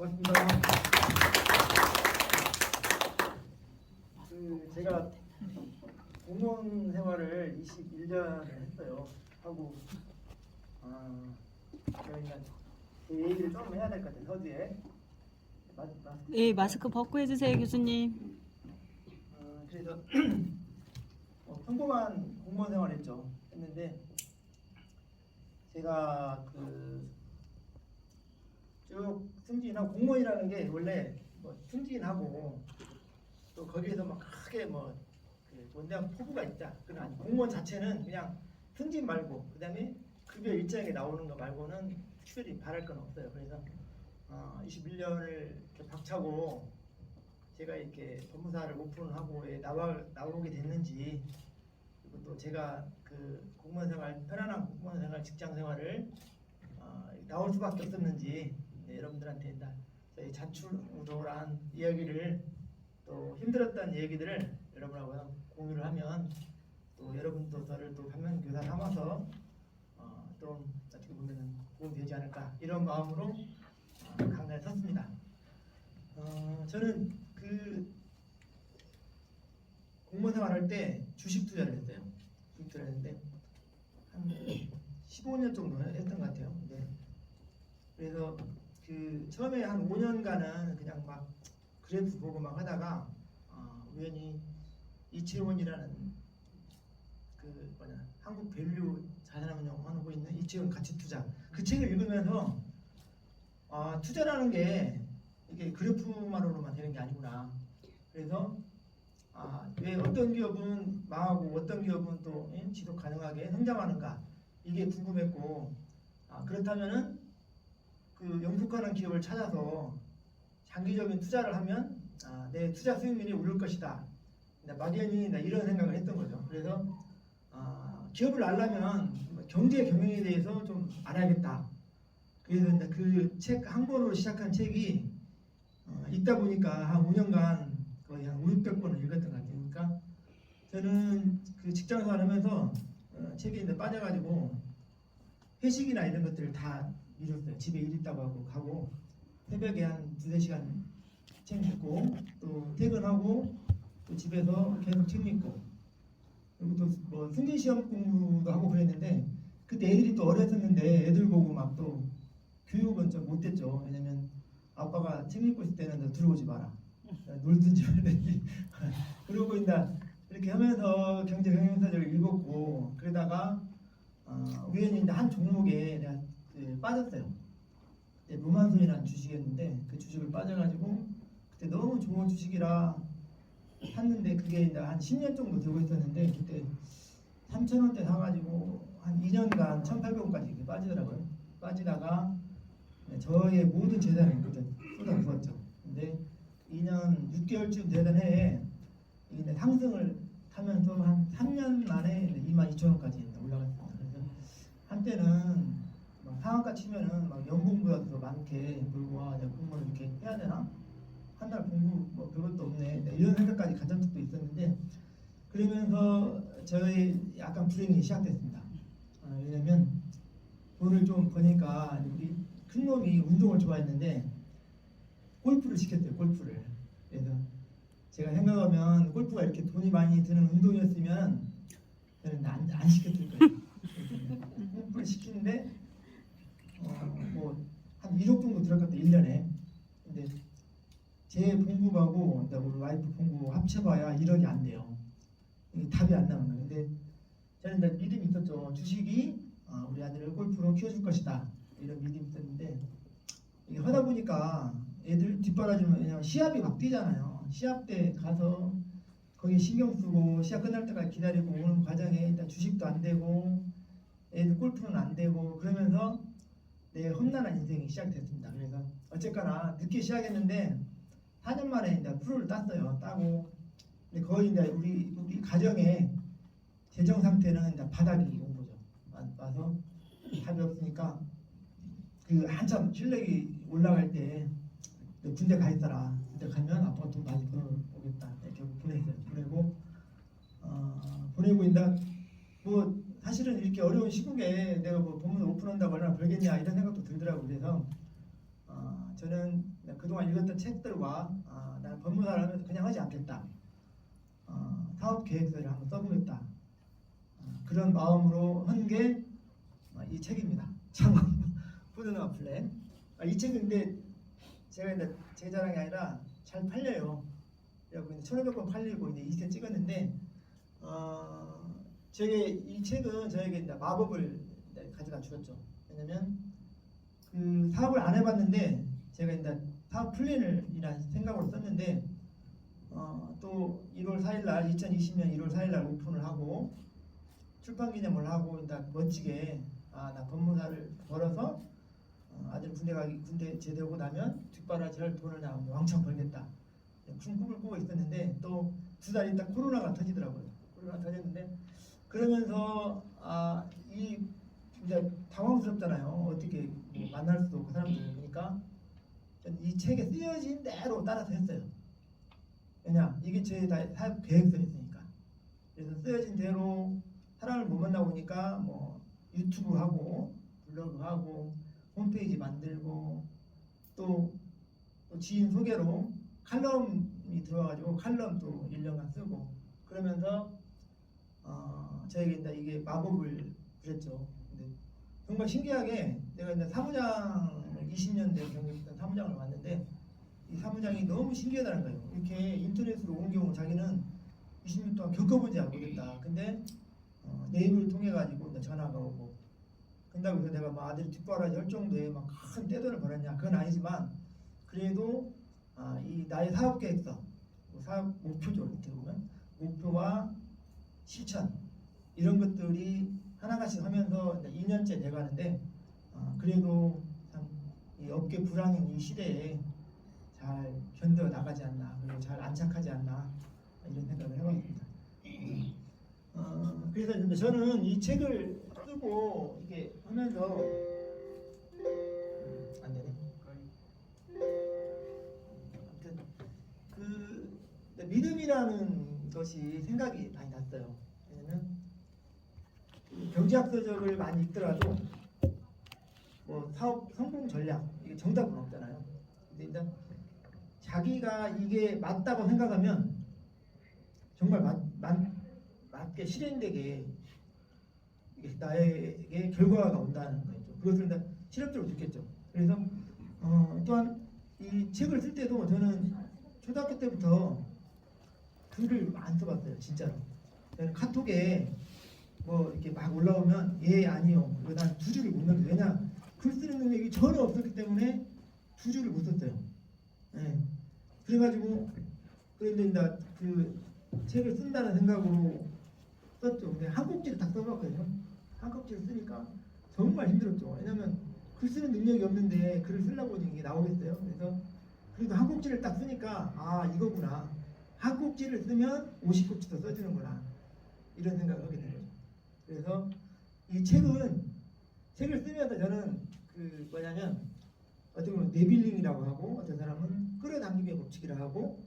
고맙습니다. 제가 공무원 생활을 21년을 했어요. 하고 제가 일단 제 얘기를 좀 해야 될 것 같아요. 서두에 예, 마스크 벗고 해주세요, 교수님. 그래서 평범한 공무원 생활을 했는데 제가 쭉 승진하고 공무원이라는 게 원래 승진하고 또 거기에서 막 크게 뭔가 포부가 있다. 그건 아니. 공무원 자체는 그냥 승진 말고 그다음에 급여 일정에 나오는 거 말고는 특별히 바랄 건 없어요. 그래서 21년을 이렇게 박차고 제가 이렇게 법무사를 오픈하고 나오게 됐는지, 그리고 또 제가 공무원 생활, 편안한 공무원 생활, 직장 생활을 나올 수밖에 없었는지, 여러분들한테 저희 자출우돌한 이야기를, 또 힘들었던 얘기들을 여러분하고 공유를 하면 또 여러분도 저를 또 반면교사 삼아서 좀 어떻게 보면 도움이 되지 않을까, 이런 마음으로 강단에 섰습니다. 저는 공무원 생활할 때 주식 투자를 했어요. 주식 투자를 했는데 한 15년 정도 했던 것 같아요. 그래서 처음에 한 5년간은 그냥 막 그래프 보고 막 하다가 우연히 이채원이라는 한국 밸류 자산운용 하고 있는 이채원 가치투자, 그 책을 읽으면서 투자라는 게 이게 그래프만으로만 되는 게 아니구나. 그래서 왜 어떤 기업은 망하고 어떤 기업은 또 지속 가능하게 성장하는가, 이게 궁금했고, 그렇다면은 영속하는 기업을 찾아서 장기적인 투자를 하면 내 투자 수익률이 오를 것이다. 막연히 이런 생각을 했던 거죠. 그래서 기업을 알려면 경제 경영에 대해서 좀 알아야겠다. 그래서 그 책 한 권으로 시작한 책이 읽다 보니까 한 5년간 거의 한 5, 600권을 읽었던 것 같아요. 그러니까 저는 직장생활 하면서 책에 빠져가지고 회식이나 이런 것들을 다 미뤘어요. 집에 일 있다고 하고 가고, 새벽에 한 2-3시간 책 읽고, 또 퇴근하고 또 집에서 계속 책 읽고, 그리고 또 승진시험 공부도 하고 그랬는데, 그때 애들이 또 어렸었는데 애들 보고 막 또 교육은 좀 못했죠. 왜냐면 아빠가 책 읽고 있을 때는 너 들어오지 마라, 놀든지 말든지 그러고 이렇게 하면서 경제 경영서적을 읽었고, 그러다가 우연히 한 종목에 내가 빠졌어요. 그때 로만손이라는 주식이었는데 그 주식을 빠져가지고, 그때 너무 좋은 주식이라 샀는데 그게 한 10년 정도 들고 있었는데, 그때 3,000원대 사가지고 한 2년간 1,800원까지 빠지더라고요. 빠지다가 저의 모든 재산을 그때 쏟아부었죠. 근데 2년 6개월쯤 되던 해에 이게 상승을 타면서 한 3년 만에 22,000원까지 올라갔습니다. 그래서 한때는 상한가 치면은 연봉보다 더 많게 벌고, 공무원 이렇게 해야 되나? 한 달 공부 그것도 없네, 이런 생각까지 가진 적도 있었는데, 그러면서 저희 약간 불행이 시작됐습니다. 왜냐면 돈을 좀 버니까 우리 큰 놈이 운동을 좋아했는데 골프를 시켰대요. 골프를. 그래서 제가 생각하면 골프가 이렇게 돈이 많이 드는 운동이었으면 저는 안 시켰을 거예요. 골프를 시키는데 한 1억 정도 들어갔대, 1년에. 근데 제 봉급하고 우리 와이프 봉급 합쳐봐야 1억이 안 돼요. 답이 안 나오는 거예요. 근데 저는 믿음이 있었죠. 주식이 우리 아들을 골프로 키워줄 것이다, 이런 믿음이 있었는데, 이게 하다 보니까 애들 뒷바라지면, 그냥 시합이 막 뛰잖아요. 시합 때 가서 거기에 신경 쓰고 시합 끝날 때까지 기다리고 오는 과정에 일단 주식도 안 되고 애들 골프는 안 되고, 그러면서 내 험난한 인생이 시작됐습니다. 그래서 어쨌거나 늦게 시작했는데 4년 만에 프로를 땄어요. 따고, 근데 거의 우리 가정의 재정 상태는 바닥이 온 거죠. 와서 답이 없으니까 한참 실력이 올라갈 때 군대 가 있어라. 군대 가면 아빠가 돈 많이 벌어오겠다. 이렇게 보냈어요. 보내고 사실은 이렇게 어려운 시국에 내가 법무사 오픈한다고 얼마나 벌겠냐, 이런 생각도 들더라고요. 그래서 저는 그동안 읽었던 책들과 나는 법무사를 하면서 그냥 하지 않겠다. 사업 계획서를 한번 써보겠다. 그런 마음으로 한 게 이 책입니다. 창업 푸드너 플랜. 이 책은 근데 제가 이제 제 자랑이 아니라 잘 팔려요. 그래갖고 이제 1,500권 팔리고 이제 2세 찍었는데 이 책은 저에게 이제 마법을 이제 가져다 주었죠. 왜냐면 그 사업을 안 해봤는데 제가 이제 사업 플랜이라는 생각으로 썼는데 또 1월 4일날 2020년 1월 4일날 오픈을 하고 출판 기념을 하고 이제 멋지게 나 법무사를 벌어서 아들 군대 제대하고 나면 뒷바라지할 돈을 나 왕창 벌겠다. 큰 꿈을 꾸고 있었는데 또 2달 있다 코로나가 터지더라고요. 코로나가 터졌는데 그러면서 이 이제 당황스럽잖아요. 어떻게 뭐 만날 수도 없고 사람들. 그러니까 이 책에 쓰여진 대로 따라서 했어요. 왜냐 이게 제 사업 계획서였으니까. 그래서 쓰여진 대로 사람을 못 만나보니까 뭐 유튜브 하고 블로그 하고 홈페이지 만들고 또 지인 소개로 칼럼이 들어와가지고 칼럼도 1년간 쓰고 그러면서 저에게 이제 이게 마법을 부렸죠. 근데 정말 신기하게 내가 이제 사무장을 20년대 경력했던 사무장을 왔는데 이 사무장이 너무 신기하다는 거예요. 이렇게 인터넷으로 온 경우 자기는 20년 동안 겪어보지 못했다. 근데 내 입을 통해 가지고 이제 전화가 오고 근다고 해서 내가 막 아들이 뒷바라지 할 정도의 막 큰 떼돈을 벌었냐 그건 아니지만 그래도 이 나의 사업 계획서 사업 목표죠. 어떻게 보면 목표와 실천 이런 것들이 하나같이 하면서 이제 2년째 돼가는데 그래도 참 이 업계 불황인 이 시대에 잘 견뎌 나가지 않나 그리고 잘 안착하지 않나 이런 생각을 해봤습니다. 그래서 이제 저는 이 책을 쓰고 이게 하면서 안 되네. 아무튼 그 믿음이라는 것이 생각이 많이 났어요. 왜냐면 경제학 서적을 많이 읽더라도 뭐 사업 성공 전략 이게 정답은 없잖아요. 근데 일단 자기가 이게 맞다고 생각하면 정말 맞게 실행되게 이게 나에게 결과가 온다는 거죠. 그것을 일단 실험적으로 느꼈죠. 그래서 또한 이 책을 쓸 때도 저는 초등학교 때부터 글을 안 써봤어요. 진짜로. 저는 카톡에 뭐 이렇게 막 올라오면 예 아니요 이거 난 2줄을 못 넣어요. 왜냐 글 쓰는 능력이 전혀 없었기 때문에 2줄을 못 썼어요. 네. 그래가지고 그런데 이제 그 책을 쓴다는 생각으로 썼죠. 근데 한 꼭지를 딱 써봤거든요. 한 꼭지를 쓰니까 정말 힘들었죠. 왜냐면 글 쓰는 능력이 없는데 글을 쓰려고 하니 이게 나오겠어요. 그래서 그래도 한 꼭지를 딱 쓰니까 이거구나. 한 꼭지를 쓰면 50꼭지도 써주는구나. 이런 생각을 하게 되는 거죠. 그래서 이 책을 쓰면서 저는 그 뭐냐면 어떻게 보면 네빌링이라고 하고 어떤 사람은 끌어당김의 법칙이라고 하고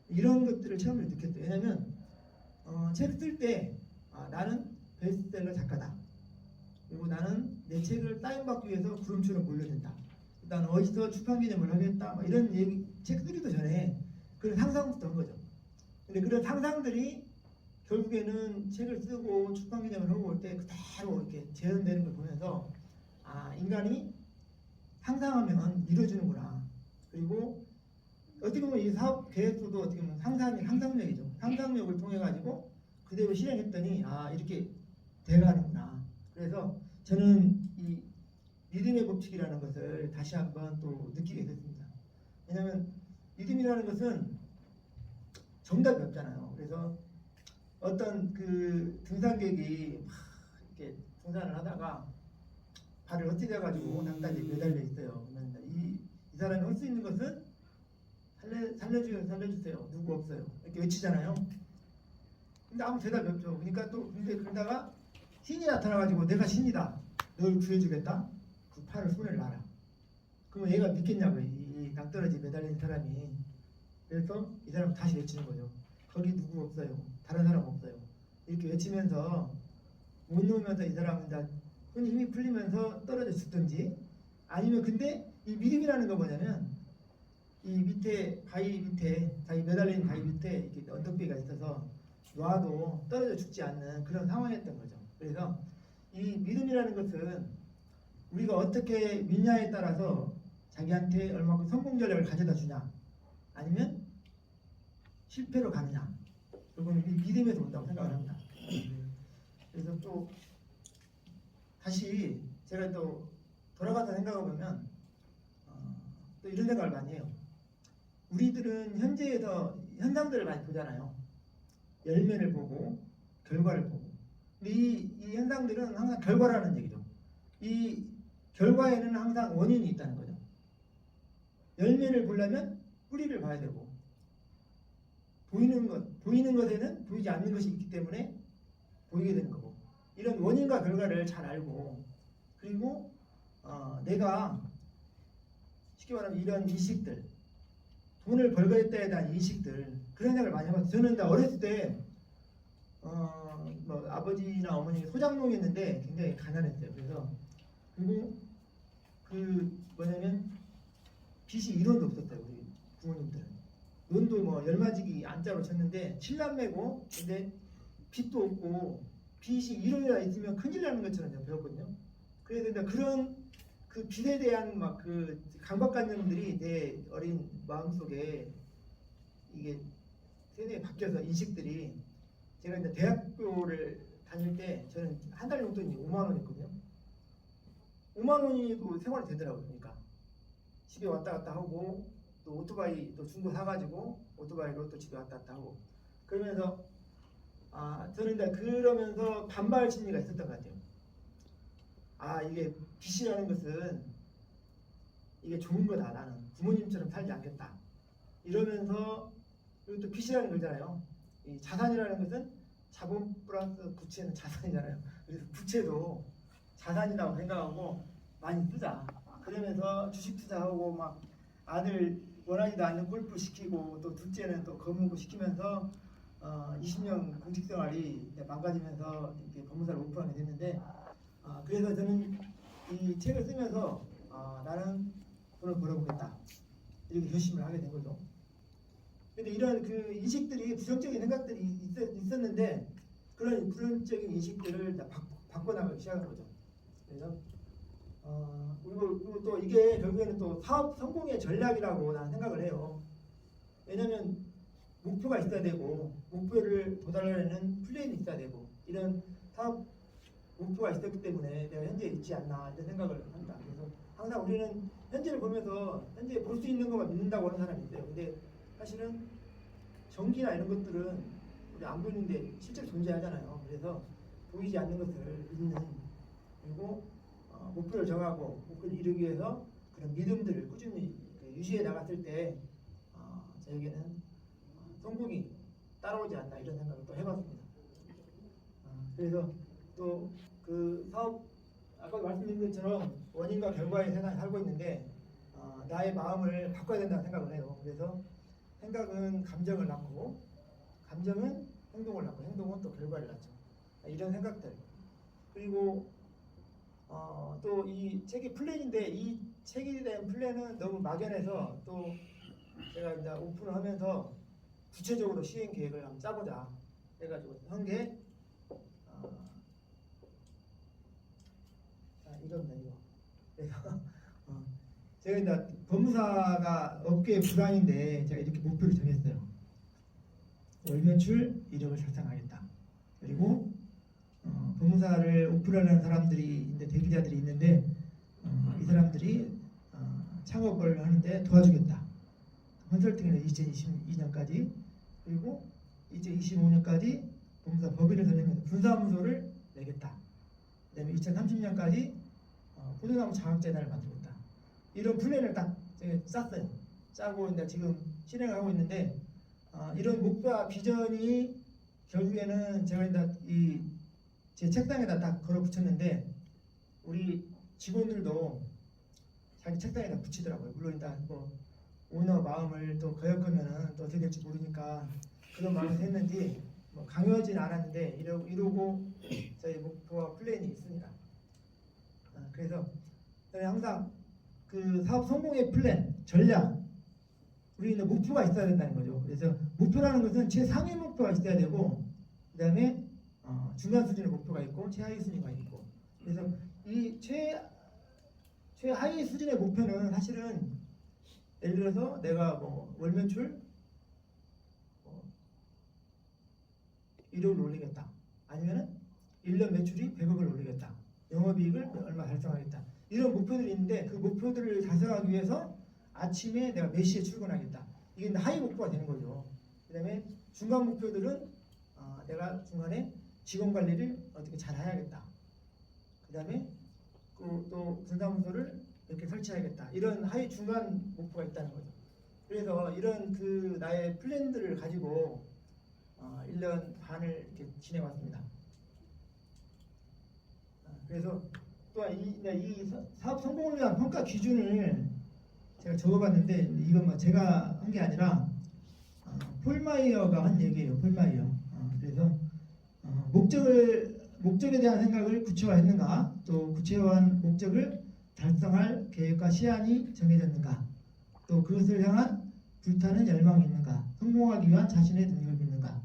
이런 것들을 처음에 느꼈어요. 왜냐면 책 쓸 때 나는 베스트셀러 작가다. 그리고 나는 내 책을 사인받기 위해서 구름처럼 몰려든다. 나는 어디서 출판 기념을 하겠다. 막 이런 얘기 책 쓰기도 전에 그런 상상부터 한 거죠. 근데 그런 상상들이 결국에는 책을 쓰고 출판 기념을 하고 올 때 그대로 이렇게 재현되는 걸 보면서 인간이 상상하면 이루어지는구나. 그리고 어떻게 보면 이 사업 계획서도 어떻게 보면 상상력이죠. 상상력을 통해 가지고 그대로 실행했더니 이렇게 돼가는구나. 그래서 저는 이 믿음의 법칙이라는 것을 다시 한번 또 느끼게 됐습니다. 왜냐하면 믿음이라는 것은 정답이 없잖아요. 그래서 어떤 그 등산객이 막 이렇게 등산을 하다가 발을 헛디뎌가지고 낭다리에 매달려 있어요. 그러면 이 사람이 할 수 있는 것은 살려주세요. 누구 없어요. 이렇게 외치잖아요. 근데 아무 대답이 없죠. 그러니까 또 근데 그러다가 신이 나타나가지고 내가 신이다. 널 구해주겠다. 그 팔을 손에 놔라. 그러면 얘가 믿겠냐고요. 이 낭떠러지 매달린 사람이. 그래서 이 사람 다시 외치는 거죠. 거기 누구 없어요. 다른 사람 없어요. 이렇게 외치면서 못 놓으면서 이 사람은 손이 힘이 풀리면서 떨어져 죽든지 아니면 근데 이 믿음이라는 거 뭐냐면 이 밑에 바위 밑에 매달린 바위 밑에 이렇게 언덕배기가 있어서 놔도 떨어져 죽지 않는 그런 상황이었던 거죠. 그래서 이 믿음이라는 것은 우리가 어떻게 믿냐에 따라서 자기한테 얼마큼 성공 전략을 가져다 주냐 아니면 실패로 가느냐 이거는 믿음에서 온다고 생각을 합니다. 그래서 또 다시 제가 또 돌아가서 생각해 보면 또 이런 생각을 많이 해요. 우리들은 현재에서 현상들을 많이 보잖아요. 열매를 보고 결과를 보고. 근데 이 현상들은 항상 결과라는 얘기죠. 이 결과에는 항상 원인이 있다는 거죠. 열매를 보려면 뿌리를 봐야 되고 보이는 것에는 보이지 않는 것이 있기 때문에 보이게 되는 거고 이런 원인과 결과를 잘 알고 그리고 내가 쉽게 말하면 이런 인식들 돈을 벌겠다에 대한 인식들 그런 생각을 많이 해봤어요. 저는 어렸을 때 뭐 아버지나 어머니 소장농이었는데 굉장히 가난했어요. 그래서 그리고 그 뭐냐면 빚이 1원도 없었어요. 우리 부모님들은 논도 뭐 열마지기 안짜로 쳤는데 7남매고 근데 빚도 없고 빚이 1원이나 있으면 큰일 나는 것처럼 제가 배웠거든요. 그래서 그런 그 빚에 대한 막 그 강박관념들이 내 어린 마음속에 이게 세대에 바뀌어서 인식들이 제가 이제 대학교를 다닐 때 저는 한 달 용돈이 5만 원이었거든요. 5만 원이도 생활이 되더라고요. 그러니까 집에 왔다 갔다 하고 또 오토바이 또 중고 사가지고 오토바이로 또 집에 왔다 갔다 하고 그러면서 저는 이제 그러면서 반발 심리가 있었던 것 같아요. 이게 빚이라는 것은 이게 좋은 거다. 나는 부모님처럼 살지 않겠다. 이러면서 그리고 또 빚이라는 거잖아요. 이 자산이라는 것은 자본 플러스 부채는 자산이잖아요. 그래서 부채도 자산이라고 생각하고 많이 쓰자. 그러면서 주식 투자하고 막 아들 원하지도 않는 골프 시키고 또 둘째는 또 검은고 시키면서 20년 공직 생활이 망가지면서 이렇게 법무사를 오픈하게 됐는데 그래서 저는 이 책을 쓰면서 나는 돈을 벌어보겠다 이렇게 결심을 하게 된 거죠. 근데 이런 그 인식들이 부정적인 생각들이 있었는데 그런 부정적인 인식들을 다 바꿔나가기 시작한 거죠. 그래서 그리고 또 이게 결국에는 또 사업 성공의 전략이라고 나는 생각을 해요. 왜냐하면 목표가 있어야 되고 목표를 도달하려는 플랜이 있어야 되고 이런 사업 목표가 있었기 때문에 내가 현재에 있지 않나 이런 생각을 합니다. 그래서 항상 우리는 현재를 보면서 현재 볼 수 있는 것만 믿는다고 하는 사람이 있어요. 근데 사실은 전기나 이런 것들은 우리 안 보이는데 실제로 존재하잖아요. 그래서 보이지 않는 것을 믿는 그리고 목표를 정하고 목표를 이루기 위해서 그런 믿음들을 꾸준히 유지해 나갔을 때 저에게는 성공이 따라오지 않나 이런 생각을 또 해봤습니다. 그래서 또 그 사업 아까 말씀드린 것처럼 원인과 결과의 세상에 살고 있는데 나의 마음을 바꿔야 된다는 생각을 해요. 그래서 생각은 감정을 낳고 감정은 행동을 낳고 행동은 또 결과를 낳죠. 이런 생각들 그리고 또 이 책이 플랜인데 이 책에 대한 플랜은 너무 막연해서 또 제가 이제 오픈을 하면서 구체적으로 시행 계획을 한번 짜보자 해가지고 한 게 이겁니다. 이거. 그래서 제가 이제 법무사가 업계 불황인데 제가 이렇게 목표를 정했어요. 월 매출 1억을 달성하겠다. 그리고 법무사를 오픈하려는 사람들이 이제 대기자들이 있는데 이 사람들이 창업을 하는데 도와주겠다. 컨설팅을 2022년까지 그리고 2025년까지 법무사 법인을 설립해서 분사무소를 내겠다. 그다음에 2030년까지 포도나무 장학재단을 만들겠다. 이런 플랜을 딱 짰어요. 짜고 이제 지금 실행하고 있는데 이런 목표와 비전이 결국에는 제가 이제 제 책상에다 딱 걸어 붙였는데 우리 직원들도 자기 책상에다 붙이더라고요. 물론 일단 뭐 오너 마음을 또 거역하면은 또 어떻게 될지 모르니까 그런 마음을 했는지 뭐 강요하진 않았는데 이러고 저희 목표와 플랜이 있습니다. 그래서 저는 항상 그 사업 성공의 플랜, 전략, 우리는 목표가 있어야 된다는 거죠. 그래서 목표라는 것은 최상위 목표가 있어야 되고, 그 다음에 중간 수준의 목표가 있고, 최하위 수준이 있고. 그래서 이 최하위 수준의 목표는 사실은 예를 들어서 내가 뭐 월 매출 1억을 올리겠다. 아니면은 1년 매출이 100억을 올리겠다. 영업이익을 얼마 달성하겠다. 이런 목표들이 있는데 그 목표들을 달성하기 위해서 아침에 내가 몇 시에 출근하겠다. 이게 하위 목표가 되는 거죠. 그 다음에 중간 목표들은 내가 중간에 직원 관리를 어떻게 잘 해야겠다. 그 다음에 또 분사문서를 이렇게 설치해야겠다. 이런 하위 중간 목표가 있다는 거죠. 그래서 이런 그 나의 플랜들을 가지고 1년 반을 이렇게 지내왔습니다. 그래서 또한 이 사업 성공을 위한 평가 기준을 제가 적어봤는데 이건 뭐 제가 한 게 아니라 폴마이어가 한 얘기예요. 폴마이어. 그래서 목적에 대한 생각을 구체화했는가, 또 구체화한 목적을 달성할 계획과 시한이 정해졌는가, 또 그것을 향한 불타는 열망이 있는가, 성공하기 위한 자신의 능력을 믿는가,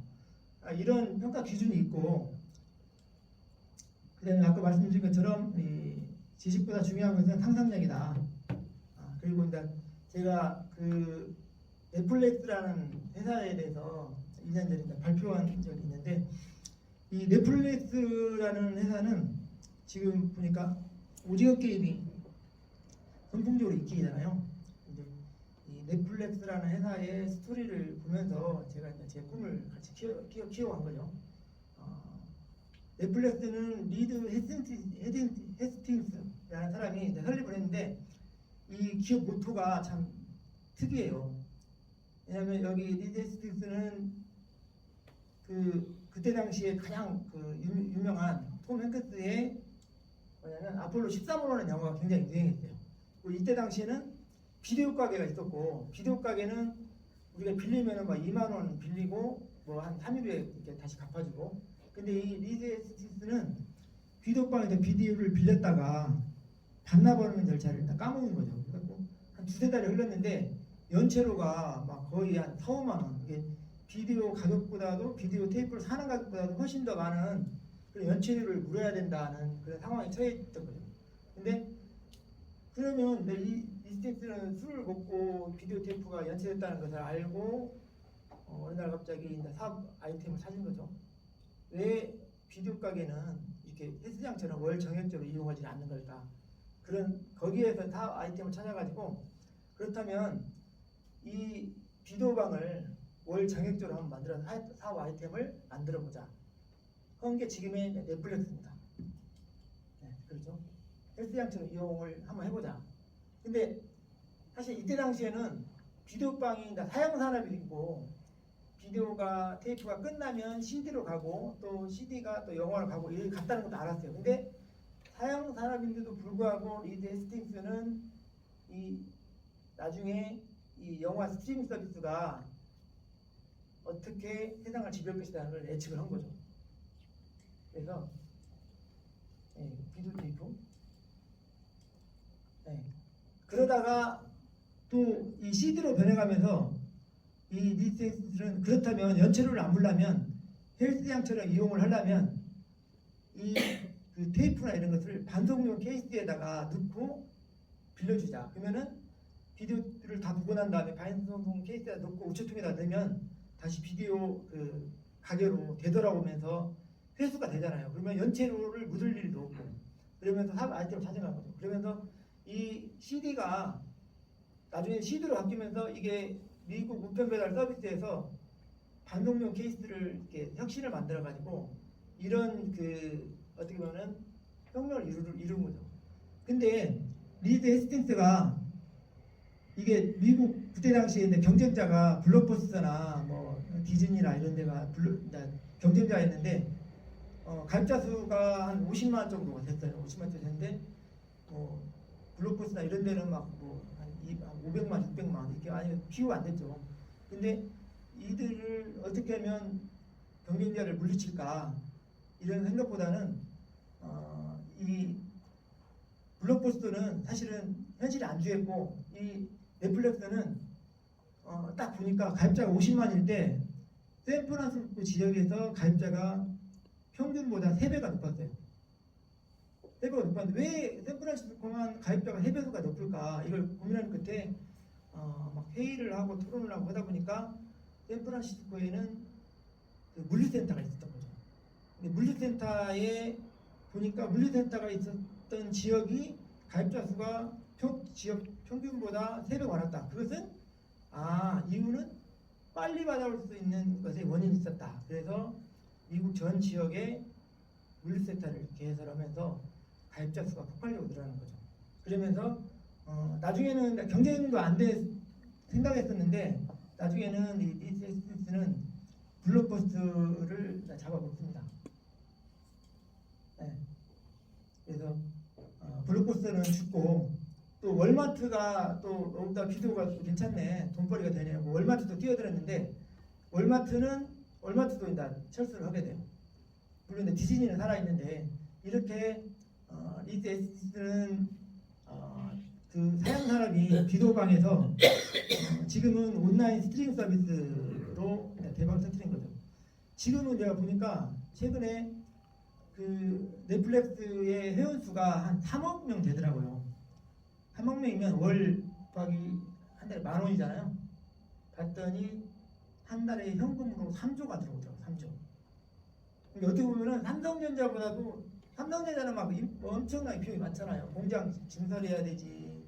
이런 평가 기준이 있고, 그다음에 아까 말씀드린 것처럼 이 지식보다 중요한 것은 상상력이다. 그리고 이제 제가 그 넷플릭스라는 회사에 대해서 2년 전에 발표한 적이 있는데, 이 넷플릭스라는 회사는 지금 보니까 오징어 게임이 선풍적으로 인기잖아요. 근데 이 넷플릭스라는 회사의 스토리를 보면서 제가 이제 제 꿈을 같이 키워간 거죠. 넷플릭스는 리드 헤스팅스라는 사람이 이제 설립을 했는데 이 기업 모토가 참 특이해요. 왜냐하면 여기 리드 헤스팅스는 그때 당시에 가장 유명한 톰 행크스의 뭐냐면 아폴로 13호라는 영화가 굉장히 유행했어요. 이때 당시에는 비디오 가게가 있었고, 비디오 가게는 우리가 빌리면은 막 2만 원 빌리고 뭐 한 3일 후에 이렇게 다시 갚아주고. 근데 이 리드 헤스팅스는 비디오방에서 비디오를 빌렸다가 반납하는 절차를 다 까먹은 거죠. 그래갖고 한 두세 달이 흘렀는데 연체료가 막 거의 한 4, 5만 원. 이게 비디오 가격보다도 비디오 테이프를 사는 가격보다도 훨씬 더 많은 그런 연체료를 물어야 된다는 그런 상황에 처해 있던 거죠. 근데 그러면 이 스태프는 술을 먹고 비디오 테이프가 연체됐다는 것을 알고 어느 날 갑자기 이제 사업 아이템을 찾은 거죠. 왜 비디오 가게는 이렇게 헬스장처럼 월 정액적으로 이용하지 않는 걸까? 그런 거기에서 사업 아이템을 찾아가지고, 그렇다면 이 비디오방을 월 정액적으로 한번 만들어서 사업 아이템을 만들어 보자. 그런 게 지금의 넷플릭스입니다. 네, 그렇죠. 헬스장처럼 이용을 한번 해보자. 근데 사실 이때 당시에는 비디오방이 사양 산업이 있고, 비디오가 테이프가 끝나면 CD로 가고 또 CD가 또 영화로 가고 이렇게 갔다는 것도 알았어요. 근데 사양 산업인데도 불구하고 리드 헤스팅스는 이 나중에 이 영화 스트리밍 서비스가 어떻게 세상을 지배할 것이라는 걸 예측을 한 거죠. 그래서 비디오 테이프. 그러다가 또 이 CD로 변해가면서 이 리드 헤스팅스는 그렇다면 연체료를 안 물려면 헬스장처럼 이용을 하려면 이 그 테이프나 이런 것을 반송용 케이스에다가 넣고 빌려주자. 그러면은 비디오를 다 보고 난 다음에 반송용 케이스에다 넣고 우체통에다 넣으면 다시 비디오 그 가게로 되돌아오면서 회수가 되잖아요. 그러면 연체료를 묻을 일도 없고, 그러면서 사업 아이템을 찾아간 거죠. 그러면서 이 CD가 나중에 CD로 바뀌면서 이게 미국 우편 배달 서비스에서 반송용 케이스를 이렇게 혁신을 만들어 가지고 이런 그 어떻게 보면 혁명을 이룬 거죠. 근데 리드 헤스팅스가 이게 미국 그때 당시에 경쟁자가 블록버스터나 뭐 디즈니나 이런 데가 경쟁자였는데 가입자 수가 한 50만 정도가 됐어요. 50만 정도 됐는데 블록버스터나 이런 데는 막 뭐 한 500만, 600만 이렇게 아니 비교가 안 됐죠. 근데 이들을 어떻게 하면 경쟁자를 물리칠까 이런 생각보다는 이 블록버스터는 사실은 현실이 안주했고 이 넷플릭스는 딱 보니까 가입자가 50만일 때 샌프란시스코 지역에서 가입자가 평균보다 3배가 높았어요. 3배가 높았는데 왜 샌프란시스코만 가입자가 3배수가 높을까 이걸 고민하는 끝에 막 회의를 하고 토론을 하고 하다 보니까 샌프란시스코에는 그 물류센터가 있었던 거죠. 근데 물류센터에 보니까 물류센터가 있었던 지역이 가입자 수가 지역 평균보다 3배 많았다. 그것은 이유는 빨리 받아올 수 있는 것에 원인이 있었다. 그래서 미국 전 지역에 물류센터를 개설하면서 가입자 수가 폭발적으로 늘어나는 거죠. 그러면서 나중에는 경쟁도 안 돼 생각했었는데 나중에는 이 DCS는 블록버스터를 잡아먹습니다. 네. 그래서 블록버스터는 죽고 또 월마트가 또 너무나 비교가 괜찮네, 돈벌이가 되냐고 월마트도 뛰어들었는데 월마트도 이제 철수를 하게 돼요. 물론 디즈니는 살아있는데 이렇게 리드에스는 그 사양 사람이 비도방에서 지금은 온라인 스트리밍 서비스로 대박 터뜨린 거죠. 지금은 내가 보니까 최근에 그 넷플릭스의 회원수가 한 3억 명 되더라고요. 3억 명이면 월 곱하기 한 달에 10,000원이잖아요. 봤더니 한 달에 현금으로 3조가 들어오더라고요. 3조. 그러니까 어떻게 보면은 삼성전자는 막 엄청나게 비용이 많잖아요. 공장 증설해야 되지,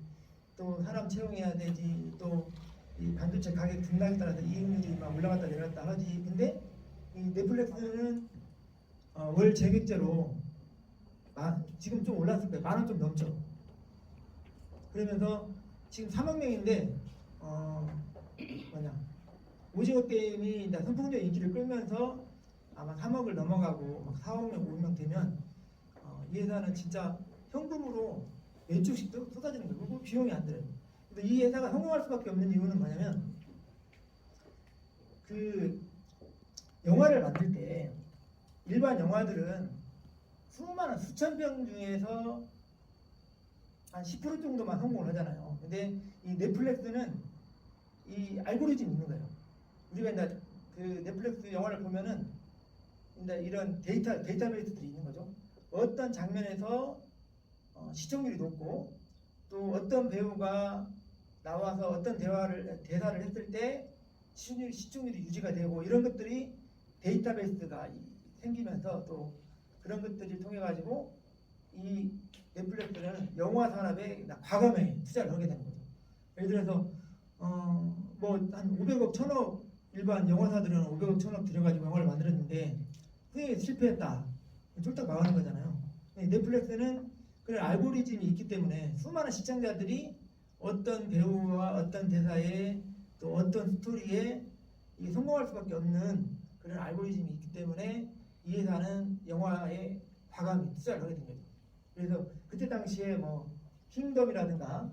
또 사람 채용해야 되지, 또 이 반도체 가격 등락에 따라서 이익률이 막 올라갔다 내려갔다 하지. 근데 이 넷플릭스는 월 재객제로 지금 좀 올랐을 거예요. 10,000원 좀 넘죠. 그러면서 지금 3억 명인데 오징어 게임이 선풍적 인기를 끌면서 아마 3억을 넘어가고 막 4억 명, 5억 명 되면 이 회사는 진짜 현금으로 몇 주씩 쏟아지는 거예요. 그리고 비용이 안 들어요. 근데 이 회사가 성공할 수밖에 없는 이유는 뭐냐면 그 영화를 만들 때 일반 영화들은 수많은 수천 편 중에서 한 10% 정도만 성공을 하잖아요. 근데 이 넷플릭스는 이 알고리즘이 있는 거예요. 우리가 이제 그 넷플릭스 영화를 보면은 이제 이런 데이터베이스들이 있는 거죠. 어떤 장면에서 시청률이 높고 또 어떤 배우가 나와서 어떤 대사를 했을 때 시청률이 유지가 되고 이런 것들이 데이터베이스가 생기면서 또 그런 것들을 통해 가지고 이 넷플릭스는 영화 산업에 과감하게 투자를 하게 되는 거죠. 예를 들어서 뭐 한 500억, 1,000억 일반 영화사들은 500억, 1,000억 들여가지고 영화를 만들었는데 그게 실패했다. 쫄딱 망하는 거잖아요. 넷플릭스는 그런 알고리즘이 있기 때문에 수많은 시청자들이 어떤 배우와 어떤 대사에 또 어떤 스토리에 성공할 수밖에 없는 그런 알고리즘이 있기 때문에 이 회사는 영화에 과감히 투자를 하게 된 거죠. 그래서 그때 당시에 뭐 킹덤이라든가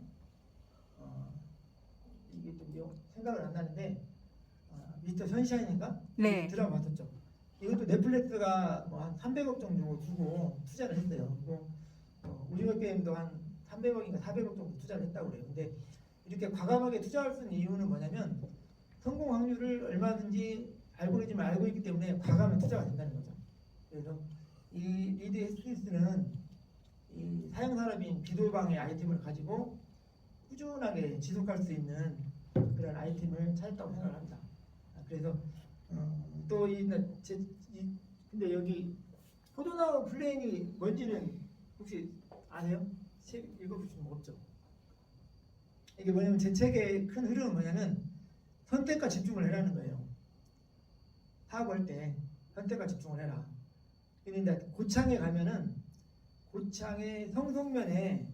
이게 좀 생각을 안 나는데 미스터 선샤인인가? 네. 드라마 봤었죠. 이것도 넷플릭스가 뭐 한 300억 정도 주고 투자를 했어요. 그리고 오징어 게임도 한 300억인가 400억 정도 투자를 했다고 그래요. 근데 이렇게 과감하게 투자할 수 있는 이유는 뭐냐면 성공 확률을 얼마든지 알고리즘을 알고 있기 때문에 과감한 투자가 된다는 거죠. 그래서 이 리드 에스피스는 이 사용 사람인 비도방의 아이템을 가지고 꾸준하게 지속할 수 있는 그런 아이템을 찾았다고 생각합니다. 그래서 또 근데 여기 포도나무 플레인이 뭔지는 혹시 아세요? 책 읽어보시면 없죠? 이게 뭐냐면 제 책의 큰 흐름은 뭐냐면 선택과 집중을 해라는 거예요. 사업할 때 선택과 집중을 해라. 근데 고창에 가면은 고창의 성송면에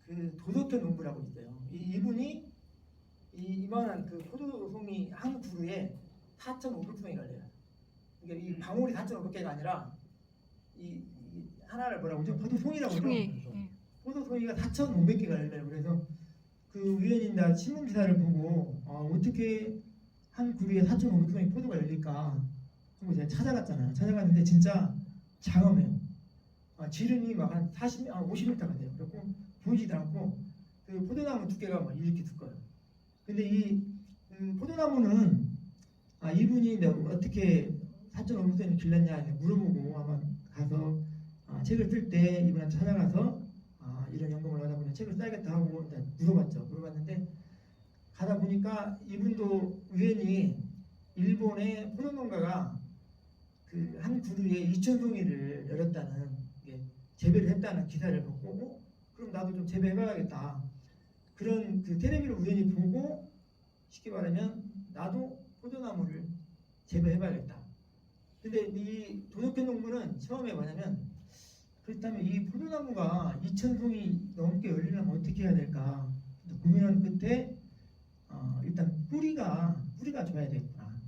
그 도도태 농부라고 있어요. 이분이 이만한 그 포도송이 한 그루에 4,500송이 걸려요. 그러니까 이 방울이 4,500개가 아니라 이 하나를 뭐라고 하죠? 포도송이라고 하죠. 포도송이가 4,500개가 걸려요. 그래서 그 위원인다 신문 기사를 보고 어떻게 한 그루에 4,500송이 포도가 열릴까? 그리고 제가 찾아갔잖아요. 찾아갔는데 진짜 장엄해요. 지름이 막 한 50m가 돼요. 그리고 보이지도 않고 그 포도나무 두께가 뭐 이렇게 두꺼워요. 근데 이 포도나무는 이분이 이제 어떻게 사촌 어묵선이 길렀냐 물어보고 아마 가서 책을 쓸 때 이분한테 찾아가서 이런 연금을 하다 보니 책을 써야겠다 하고 이제 물어봤는데 가다 보니까 이분도 우연히 일본의 포도농가가 그 한 그루에 2,000송이를 열었다는 게 재배를 했다는 기사를 보고 그럼 나도 좀 재배해봐야겠다 그런 그 텔레비를 우연히 보고 쉽게 말하면 나도 포도나무를 재배해봐야겠다. 근데 이 도덕현 농부는 처음에 뭐냐면 그렇다면 이 포도나무가 2,000송이 넘게 열리려면 어떻게 해야 될까 고민한 끝에 일단 뿌리가 좋아야 되겠구나.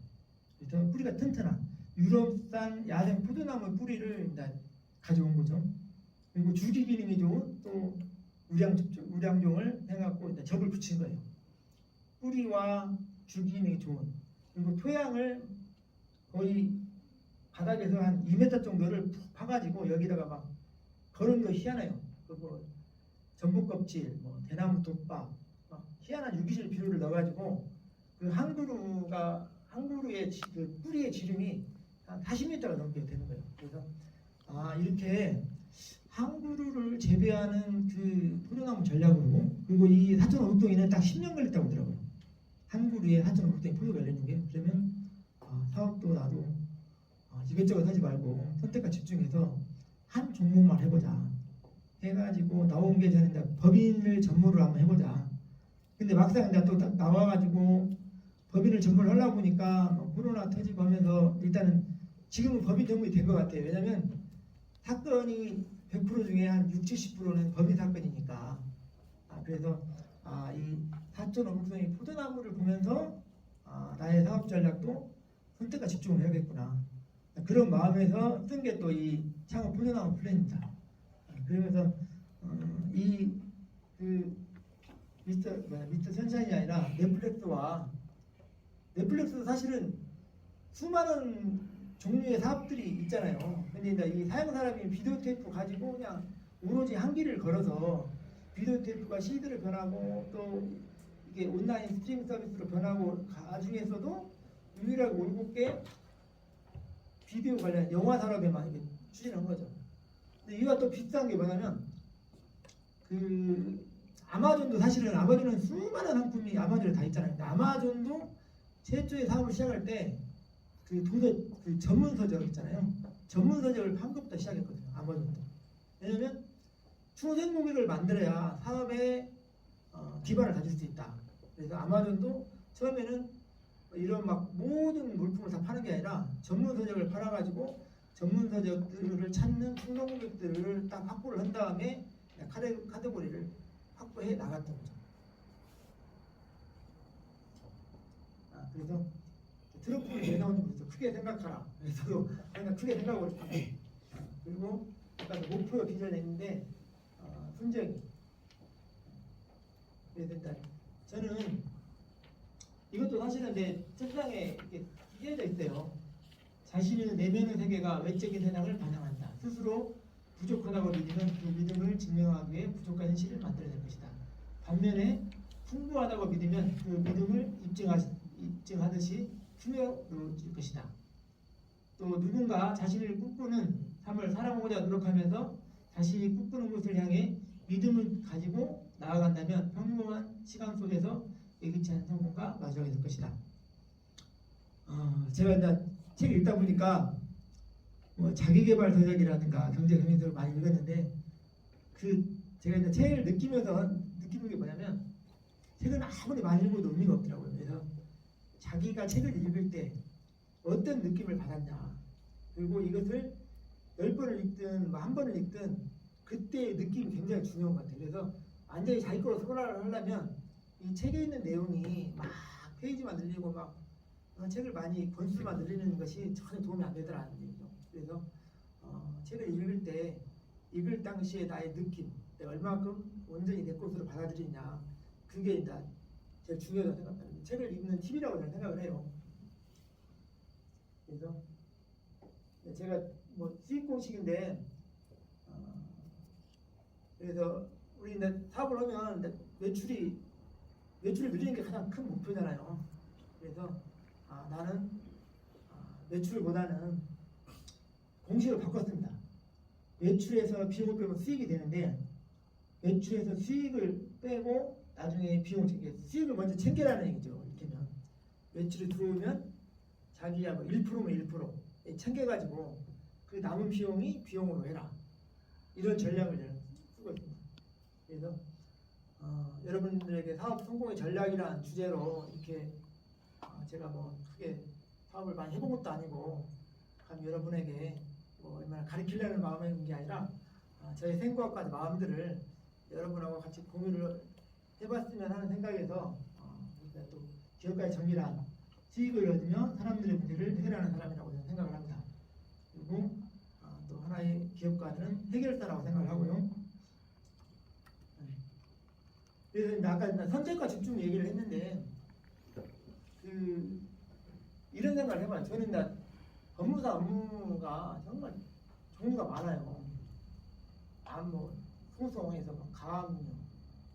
그래서 뿌리가 튼튼한 유럽산 야생 포도나무 뿌리를 일단 가져온 거죠. 그리고 줄기 기능이 좋은 또 우량종을 해갖고 일단 접을 붙인 거예요. 뿌리와 줄기 기능이 좋은 그리고 토양을 거의 바닥에서 한 2m 정도를 푹 파가지고 여기다가 막 그런 거 희한해요. 그거 전복 껍질, 뭐 대나무 톱밥, 막 희한한 유기질 비료를 넣어가지고 그 한 그루의 그 뿌리의 지름이 한 40m가 넘게 되는 거예요. 그래서 이렇게 한 그루를 재배하는 그 포도나무 전략으로 그리고 이 사천 오백동에는 딱 10년 걸렸다고 하더라고요. 한 그루에 사천 오백동이 포도가 열리는 게 그러면 사업도 나도 이것저것 하지 말고 선택과 집중해서 한 종목만 해보자 해가지고 나온 게 저는 이제 법인을 전문으로 한번 해보자. 근데 막상 이제 또 나와가지고 법인을 전문을 하려고 보니까 코로나 터지고 하면서 일단은 지금은 법인 전문이 된 것 같아요. 왜냐면 사건이 100% 중에 한 60, 70%는 법인 사건이니까. 그래서 이 사촌 어묵송이 포도나무를 보면서 나의 사업 전략도 선택과 집중을 해야겠구나. 그런 마음에서 쓴 게 또 이 창업 포도나무 플랜입니다. 그러면서 미스터 선샤인이 아니라 넷플릭스도 사실은 수많은 종류의 사업들이 있잖아요. 근데 이제 이 사용 사람이 비디오 테이프 가지고 그냥 오로지 한 길을 걸어서 비디오 테이프가 CD를 변하고 또 이게 온라인 스트리밍 서비스로 변하고 가중에서도 유일하게 올곧게 비디오 관련 영화 산업에만 이렇게 추진한 거죠. 근데 이와 또 비슷한 게 뭐냐면 그 아마존도 사실은 아마존은 수많은 상품이 아마존에 다 있잖아요. 근데 아마존도 최초의 사업을 시작할 때 그 전문 서적 있잖아요. 전문 서적을 판 것부터 시작했거든요. 아마존도. 왜냐면 추sen 고객을 만들어야 사업에 기반을 다질 수 있다. 그래서 아마존도 처음에는 이런 막 모든 물품을 다 파는 게 아니라 전문 서적을 팔아가지고 전문 서적들을 찾는 충동 고객들을 딱 확보를 한 다음에 카테고리를 확보해 나갔던 거죠. 그래서 트럼프는 왜 나오는지 모르겠어. 크게 생각하라. 그래서 그냥 크게 생각을 했고 그리고 약간 목표 비전을 했는데 순정이. 그래서 일단 저는 이것도 사실은 내 책상에 이렇게 끼어져 있어요. 자신의 내면의 세계가 외적인 세상을 반영한다. 스스로 부족하다고 믿으면 그 믿음을 증명하기 위해 부족한 현실을 만들어낼 것이다. 반면에 풍부하다고 믿으면 그 믿음을 입증하듯이 투명해질 것이다. 또 누군가 자신을 꿈꾸는 삶을 살아보고자 노력하면서 자신이 꿈꾸는 곳을 향해 믿음을 가지고 나아간다면 평범한 시간 속에서 예기치 않은 성공과 마주하게 될 것이다. 제가 이제 책을 읽다 보니까 뭐 자기개발 서적이라든가 경제경제서를 많이 읽었는데 제가 이제 책을 느끼는 게 뭐냐면 책을 아무리 많이 읽어도 의미가 없더라고요. 그래서 자기가 책을 읽을 때 어떤 느낌을 받았냐 그리고 이것을 10번을 읽든 한 번을 읽든 그때의 느낌이 굉장히 중요한 것 같아요. 그래서 완전히 자기 거로 소화를 하려면 이 책에 있는 내용이 막 페이지만 늘리고 막 책을 많이 권수만 늘리는 것이 전혀 도움이 안 되더라는 얘기죠. 그래서 책을 읽을 당시에 나의 느낌, 내가 얼마큼 온전히 내 것으로 받아들이냐 그게 일단 제일 중요하다고 생각합니다. 책을 읽는 팁이라고 저는 생각을 해요. 그래서 제가 뭐 수익 공식인데 그래서 우리 이제 사업을 하면 이제 매출이 늘리는 게 가장 큰 목표잖아요. 그래서 나는 매출보다는 공식을 바꿨습니다. 매출에서 비용을 빼면 수익이 되는데 매출에서 수익을 빼고 나중에 비용 수익을 먼저 챙기라는 얘기죠. 이렇게면 매출이 들어오면 자기야 뭐 1%면 1% 챙겨가지고 그 남은 비용이 비용으로 해라. 이런 전략을 쓰고 있습니다. 그래서 여러분들에게 사업 성공의 전략이라는 주제로 이렇게 제가 뭐 크게 사업을 많이 해본 것도 아니고 여러분에게 뭐 얼마나 가르치려는 마음인 게 아니라 저의 생각과 마음들을 여러분하고 같이 공유를 해봤으면 하는 생각에서 또 기업가의 정밀한 수익을 얻으며 사람들의 문제를 해결하는 사람이라고 저는 생각을 합니다. 그리고 또 하나의 기업가는 해결사라고 생각을 하고요. 그래서 아까 선택과 집중 얘기를 했는데 이런 생각을 해봐요. 저는 법무사 업무가 정말 종류가 많아요. 뭐 소송에서 가압류,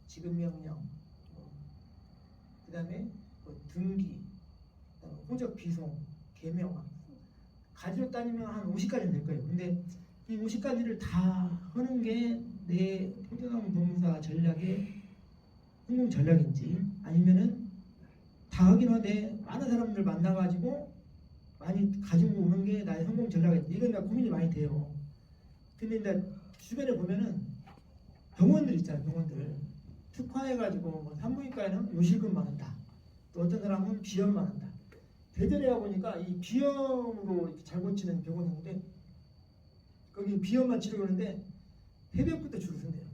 지급명령, 그다음에 등기, 호적 비송, 개명 가지로 따지면 한 50가지는 될 거예요. 근데 이 50가지를 다 하는 게 내 포도나무 법무사 전략의 성공 전략인지 아니면은 다 하긴 한데 많은 사람들 만나가지고 많이 가지고 오는 게 나의 성공 전략인지 이건 나 고민이 많이 돼요. 근데 이제 주변에 보면은 병원들 있잖아요. 병원들 특화해가지고 뭐 산부인과에는 요실금만 한다. 또 어떤 사람은 비염만 한다. 대전에 가보니까 이 비염으로 이렇게 잘 고치는 병원이 있는데 거기 비염만 치료하는데 폐병부터 줄을 쓴대요.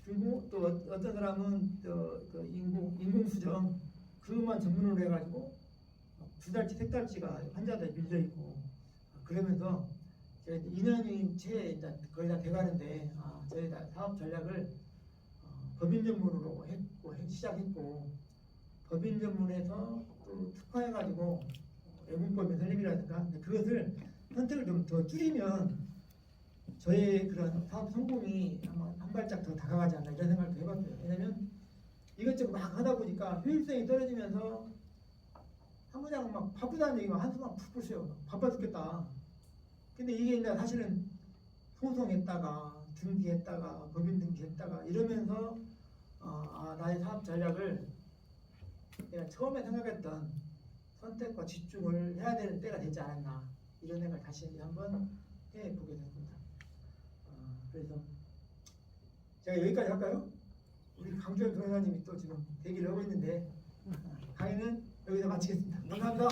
그리고 또 어떤 사람은 그 인공수정 그것만 전문으로 해가지고 2달치, 3달치가 환자들 밀려 있고 그러면서 제가 2년이 채 거의 다 돼가는데 저희 사업 전략을 법인 전문으로 시작했고 법인 전문에서 또 특화해가지고 외국법인 설립이라든가 그것을 선택을 좀 더 줄이면 저의 그런 사업 성공이 아마 한 발짝 더 다가가지 않나 이런 생각도 해봤어요. 왜냐면 이것저것 막 하다 보니까 효율성이 떨어지면서 사무장 막 바쁘다는 얘기만 한숨만 푹 pu세요. 바빠 죽겠다. 근데 이게 이제 사실은 소송했다가 등기했다가 법인 등기했다가 이러면서 나의 사업 전략을 내가 처음에 생각했던 선택과 집중을 해야 되는 때가 되지 않았나 이런 생각을 다시 한번 해보게 됐습니다. 그래서 제가 여기까지 할까요? 우리 강주현 변호사님이 또 지금 대기를 하고 있는데 강의는 여기서 마치겠습니다. 감사합니다.